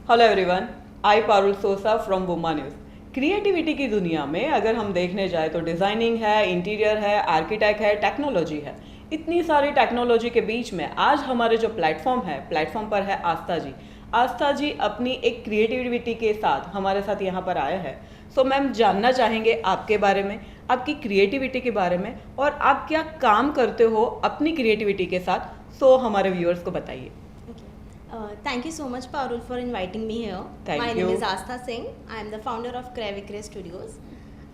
Hello everyone, I Parul Sosa from बुमा news. Creativity की दुनिया में अगर हम देखने जाए तो डिज़ाइनिंग है, इंटीरियर है, आर्किटेक्ट है, टेक्नोलॉजी है। इतनी सारी टेक्नोलॉजी के बीच में आज हमारे जो प्लेटफॉर्म पर है आस्था जी। आस्था जी अपनी एक क्रिएटिविटी के साथ हमारे साथ यहाँ पर आया है। सो मैम जानना चाहेंगे आपके बारे में, आपकी क्रिएटिविटी के बारे में और आप क्या काम करते हो अपनी क्रिएटिविटी के साथ। सो हमारे व्यूअर्स को बताइए। Thank you so much, Parul, for inviting me here. Thank My you. name is Astha Singh. I am the founder of Cravicre Studios.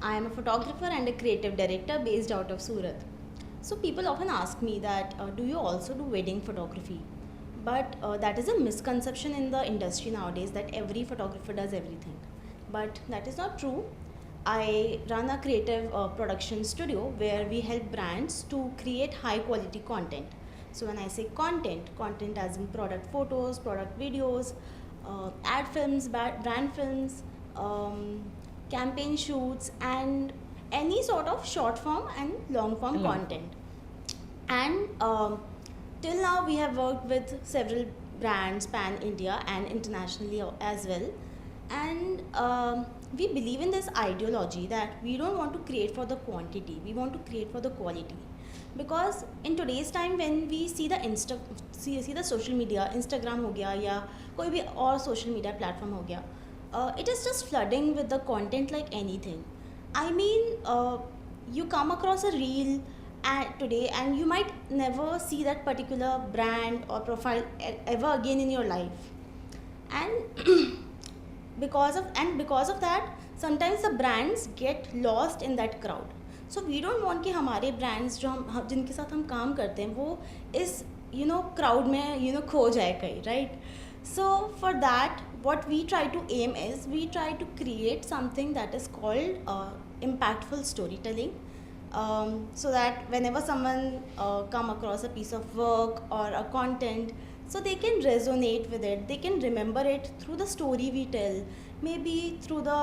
I am a photographer and a creative director based out of Surat. So people often ask me that, do you also do wedding photography? But that is a misconception in the industry nowadays that every photographer does everything. But that is not true. I run a creative production studio where we help brands to create high quality content. So when I say content as in product photos, product videos, ad films, brand films, campaign shoots, and any sort of short form and long form content. And till now we have worked with several brands pan India and internationally as well. And we believe in this ideology that we don't want to create for the quantity, we want to create for the quality. Because in today's time when we see the see the social media, Instagram हो गया या कोई भी और social media platform हो गया, it is just flooding with the content like anything. I mean, you come across a reel today and you might never see that particular brand or profile ever again in your life. And because of that, sometimes the brands get lost in that crowd. So we don't want कि हमारे brands जो हम जिनके साथ हम काम करते हैं वो इस क्राउड में खो जाए कहीं, right? So for that what we try to aim is we try to create something that is called impactful storytelling, so that whenever someone come across a piece of work or a content, so they can resonate with it, they can remember it through the story we tell, maybe through the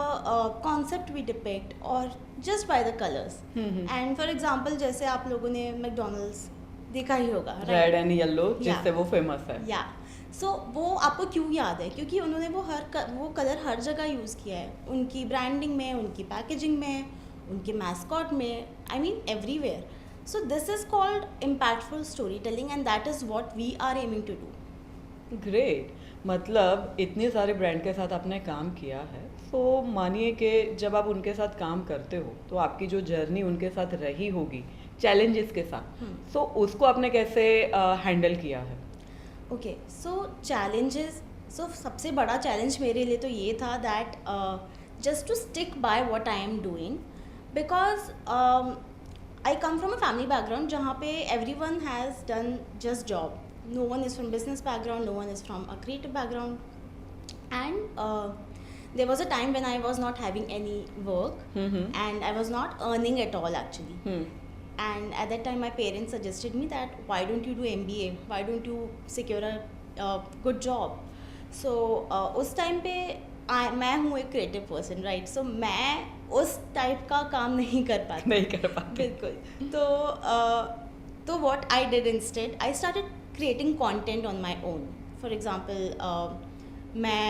concept we depict, or just by the colors. And for example, जैसे आप लोगों ने McDonald's देखा ही होगा, red and yellow, जिससे वो famous है। या सो वो आपको क्यों याद है? क्योंकि उन्होंने वो कलर हर जगह यूज़ किया है, उनकी ब्रांडिंग में, उनकी पैकेजिंग में, उनके मैस्कॉट में, I mean everywhere. So this is called impactful storytelling and that is what we are aiming to do. Great. मतलब इतने सारे ब्रांड के साथ आपने काम किया है, तो मानिए कि जब आप उनके साथ काम करते हो तो आपकी जो जर्नी उनके साथ रही होगी चैलेंजेस के साथ, तो उसको आपने कैसे हैंडल किया है? ओके, सो चैलेंजेस, सो सबसे बड़ा चैलेंज मेरे लिए तो ये था that just to stick by what I am doing, because I come from a family background जहाँ पे everyone has done just job. No one is from business background, no one is from a creative background, and there was a time when I was not having any work, and I was not earning at all actually. And at that time my parents suggested me that why don't you do MBA, why don't you secure a good job. So उस time पे मैं हूँ एक creative person, right? So मैं उस type का काम नहीं कर पाती. बिल्कुल. तो what I did instead, I started creating content on my own. For example, मैं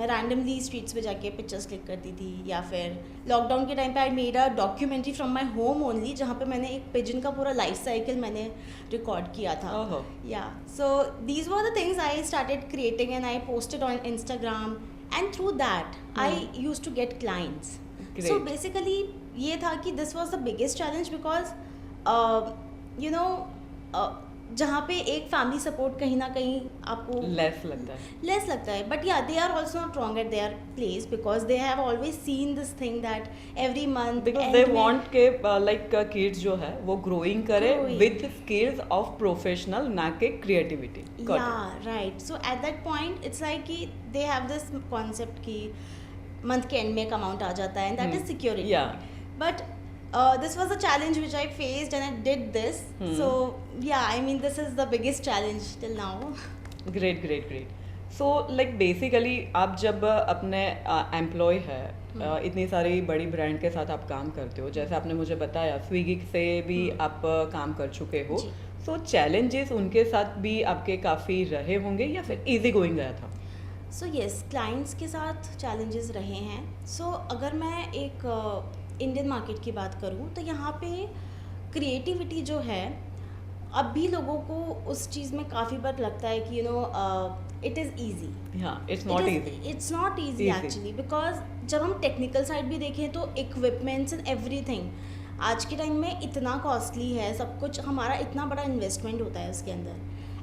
randomly streets पे जाके pictures click करती थी, या फिर लॉकडाउन के टाइम पे I made a documentary from my home only, जहाँ पे मैंने एक pigeon का पूरा life cycle मैंने record किया था. Yeah, so these were the things I started creating and I posted on Instagram, and through that I used to get clients. Great. So basically ये था कि this was the biggest challenge because जहाँ पे एक family support कहीं ना कहीं आपको लेस लगता है, बट या they are also not wrong at their place because they have always seen this thing that every month, because they want के लाइक किड्स जो है वो ग्रोइंग करे विद स्किल्स ऑफ प्रोफेशनल, ना के क्रिएटिविटी. या right. So at that point it's like कि they have this concept कि मंथ के एंड में एक अमाउंट आ जाता है, and that is security. But this was a challenge which I faced and I did this. So yeah, I mean this is the biggest challenge till now. Great. So like basically आप जब अपने employ है, इतनी सारी बड़ी brand के साथ आप काम करते हो, जैसे आपने मुझे बताया स्विगी से भी आप काम कर चुके हो, सो चैलेंजेस उनके साथ भी आपके काफ़ी रहे होंगे या फिर इजी गोइंग गया था? सो यस, क्लाइंट्स के साथ चैलेंजेस रहे हैं. सो अगर मैं एक इंडियन मार्केट की बात करूँ तो यहाँ पे क्रिएटिविटी जो है, अब भी लोगों को उस चीज़ में काफ़ी बार लगता है कि इट इज़ ईजी. हाँ, it's not easy. It's not easy Easy. Actually, because जब हम टेक्निकल साइड भी देखें तो इक्विपमेंट्स एंड एवरीथिंग आज के टाइम में इतना कॉस्टली है सब कुछ. हमारा इतना बड़ा इन्वेस्टमेंट होता है उसके अंदर,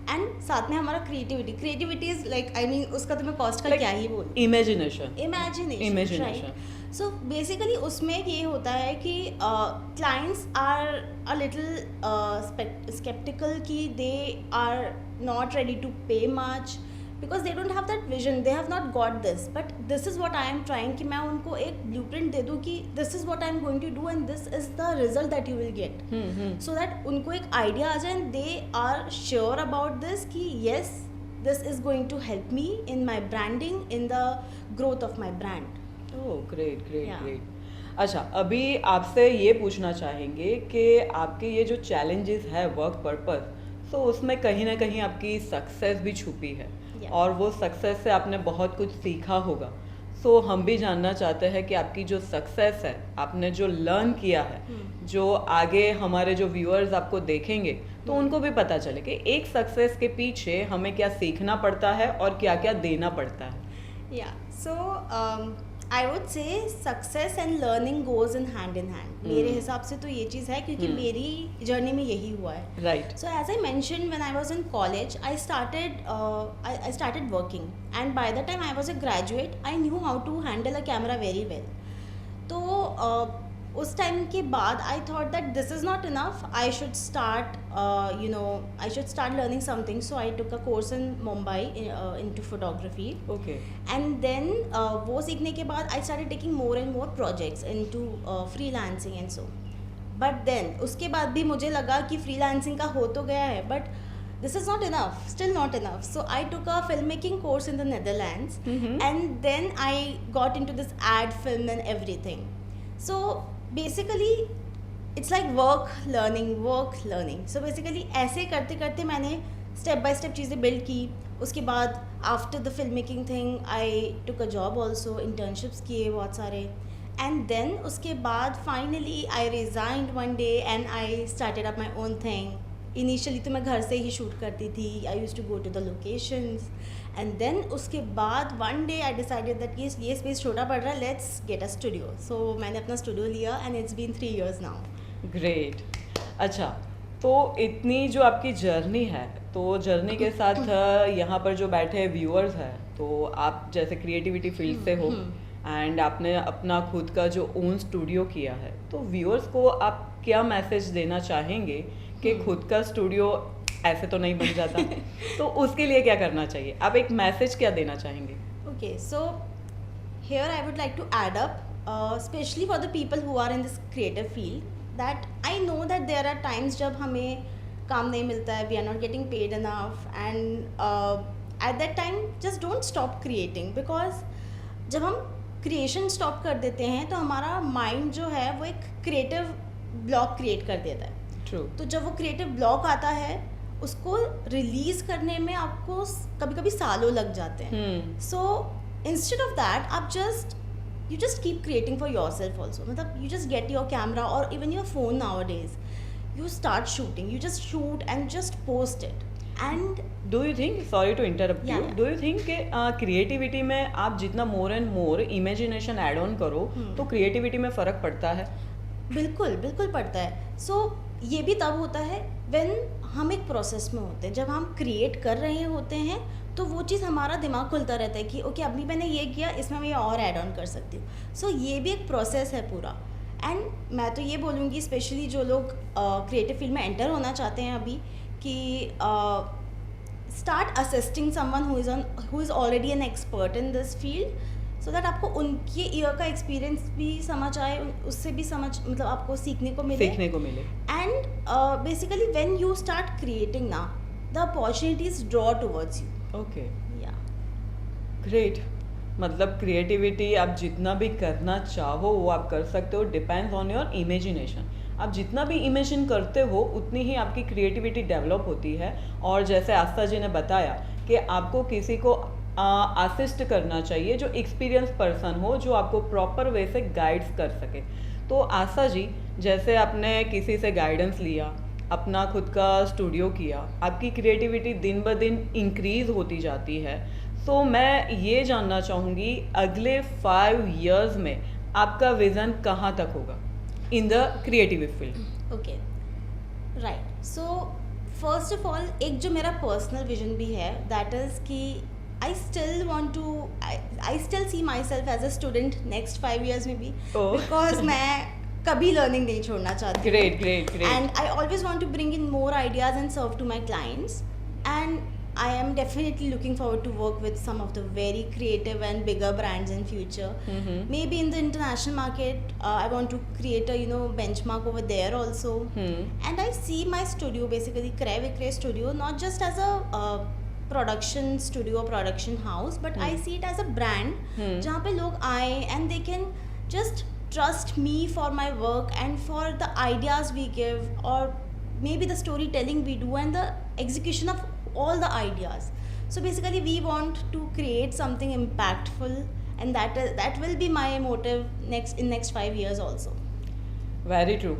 एंड साथ में हमारा creativity is like, I mean उसका तो मैं कॉस्ट का क्या ही बोलूं. इमेजिनेशन. इमेजिनेशन. सो बेसिकली उसमें ये होता है कि clients are a little sceptical कि they are not ready to pay much because they don't have that vision, they have not got this. But this is what I am trying कि मैं उनको एक ब्लूप्रिंट दे दूँ कि this is what I am going to do and this is the result that you will get, so that उनको एक idea आ जाए and they are sure about this कि yes, this is going to help me in my branding, in the growth of my brand. Oh great great Yeah. Great. अच्छा, अभी आपसे ये पूछना चाहेंगे कि आपके ये जो चैलेंजेस है वर्क पर्पस, तो उसमें कहीं ना कहीं आपकी सक्सेस भी छुपी है. Yeah. और वो सक्सेस से आपने बहुत कुछ सीखा होगा. सो हम भी जानना चाहते हैं कि आपकी जो सक्सेस है, आपने जो लर्न किया है, जो आगे हमारे जो व्यूअर्स आपको देखेंगे तो उनको भी पता चले कि एक सक्सेस के पीछे हमें क्या सीखना पड़ता है और क्या क्या देना पड़ता है. Yeah, so I would say success and learning goes in hand. मेरे हिसाब से तो ये चीज़ है क्योंकि मेरी जर्नी में यही हुआ है. Right. So as I mentioned, when I was in college, I started working, and by the time I was a graduate, I knew how to handle a camera very well. तो उस time के बाद I thought that this is not enough, I should start learning something. So I took a course in Mumbai into photography. Okay. And then वो सीखने के बाद I started taking more and more projects into freelancing and so. But then उसके बाद भी मुझे लगा कि फ्रीलांसिंग का हो तो गया है, but this is not enough, still not enough. So I took a filmmaking course in the Netherlands, and then I got into this ad film and everything. So basically it's like work learning. So basically ऐसे करते करते मैंने step by step चीज़ें build की. उसके बाद after the filmmaking thing I took a job also, internships किए बहुत सारे. And then उसके बाद finally I resigned one day and I started up my own thing. Initially तो मैं घर से ही शूट करती थी. I used to go to the locations, and then उसके बाद one day I decided that ये स्पेस छोटा पड़ रहा है, let's get a studio. So मैंने अपना स्टूडियो लिया and it's been 3 years now. Great. अच्छा, तो इतनी जो आपकी जर्नी है, तो जर्नी के साथ यहाँ पर जो बैठे व्यूअर्स हैं, तो आप जैसे क्रिएटिविटी फील्ड से हो एंड आपने अपना खुद का जो ओन स्टूडियो किया है, तो व्यूअर्स को आप क्या मैसेज देना चाहेंगे कि खुद का स्टूडियो ऐसे तो नहीं बन जाता, तो उसके लिए क्या करना चाहिए? आप एक मैसेज क्या देना चाहेंगे? Okay, so here I would like to add up, especially for the people who are in this creative field, that I know that there are times जब हमें काम नहीं मिलता है, we are not getting paid enough, and at that time just don't stop creating, because जब हम creation stop कर देते हैं तो हमारा माइंड जो है वो एक क्रिएटिव ब्लॉक क्रिएट कर देता है. ट्रू. तो जब वो क्रिएटिव ब्लॉक आता है उसको रिलीज करने में आपको कभी कभी सालों लग जाते हैं. सो इंस्टेड ऑफ दैट आप you just keep creating for yourself also. मतलब you just get your camera और even your phone nowadays, you start shooting, you just shoot and just post it. And do you think, sorry to interrupt you, do you think कि creativity में आप जितना more and more imagination add on करो तो creativity में फ़र्क पड़ता है? बिल्कुल बिल्कुल पड़ता है. सो ये भी तब होता है व्हेन हम एक प्रोसेस में होते हैं. जब हम क्रिएट कर रहे होते हैं तो वो चीज़ हमारा दिमाग खुलता रहता है कि ओके अभी मैंने ये किया, इसमें मैं ये और ऐड ऑन कर सकती हूँ. सो ये भी एक प्रोसेस है पूरा. एंड मैं तो ये बोलूँगी स्पेशली जो लोग क्रिएटिव फील्ड में एंटर होना चाहते हैं अभी, कि start assisting someone who is already an expert in this field, so that आपको उनके ईयर का एक्सपीरियंस भी समझ आए, उससे भी मतलब आपको सीखने को मिले. And basically when you start creating ना, the opportunities draw towards you. Okay. Yeah great. मतलब क्रिएटिविटी आप जितना भी करना चाहो वो आप कर सकते हो, डिपेंड्स ऑन योर इमेजिनेशन. आप जितना भी इमेजिन करते हो उतनी ही आपकी क्रिएटिविटी डेवलप होती है. और जैसे आस्था जी ने बताया कि आपको किसी को असिस्ट करना चाहिए, जो एक्सपीरियंस पर्सन हो, जो आपको प्रॉपर वे से गाइड्स कर सके। तो आशा जी, जैसे आपने किसी से गाइडेंस लिया, अपना खुद का स्टूडियो किया, आपकी क्रिएटिविटी दिन ब दिन इंक्रीज होती जाती है। तो मैं ये जानना चाहूँगी, अगले 5 इयर्स में आपका विज़न कहाँ तक होगा in the creative field? Okay, right. So first of all, एक जो मेरा पर्सनल विजन भी है, दैट इज़ कि I still see myself as a student next 5 years में भी, Oh. बिकॉज मैं कभी लर्निंग नहीं छोड़ना चाहती। Great, great, great. And I always want to bring in more ideas and serve to my clients. And I am definitely looking forward to work with some of the very creative and bigger brands in future. Mhm. Maybe in the international market, I want to create a benchmark over there also. And I see my studio, basically Crevicre Studio, not just as a production studio or production house, but I see it as a brand जहाँ पे लोग आए and they can just trust me for my work and for the ideas we give, or maybe the storytelling we do and the execution of all the ideas. So basically we want to create something impactful, and that will be my motive in next 5 years also. Very true.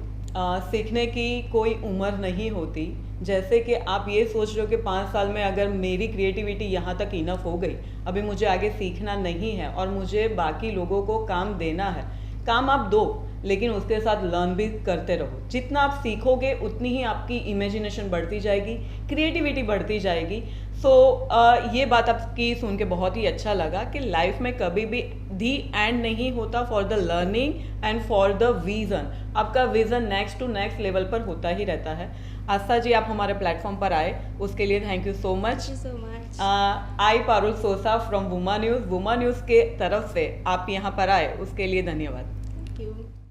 सीखने की कोई उम्र नहीं होती। जैसे कि आप ये सोच रहे हो कि 5 साल में अगर मेरी क्रिएटिविटी यहाँ तक इनफ हो गई, अभी मुझे आगे सीखना नहीं है और मुझे बाकी लोगों को काम देना है। काम आप दो, लेकिन उसके साथ लर्न भी करते रहो। जितना आप सीखोगे उतनी ही आपकी इमेजिनेशन बढ़ती जाएगी, क्रिएटिविटी बढ़ती जाएगी। ये बात आपकी सुन के बहुत ही अच्छा लगा कि लाइफ में कभी भी दी एंड नहीं होता for the learning and for the vision. आपका vision next to next level पर होता ही रहता है। आस्था जी, आप हमारे प्लेटफॉर्म पर आए, उसके लिए thank you so much. Thank you so much. I Parul Sosa from वुमा न्यूज़ के तरफ से आप यहाँ पर आए, उसके लिए धन्यवाद। Thank you.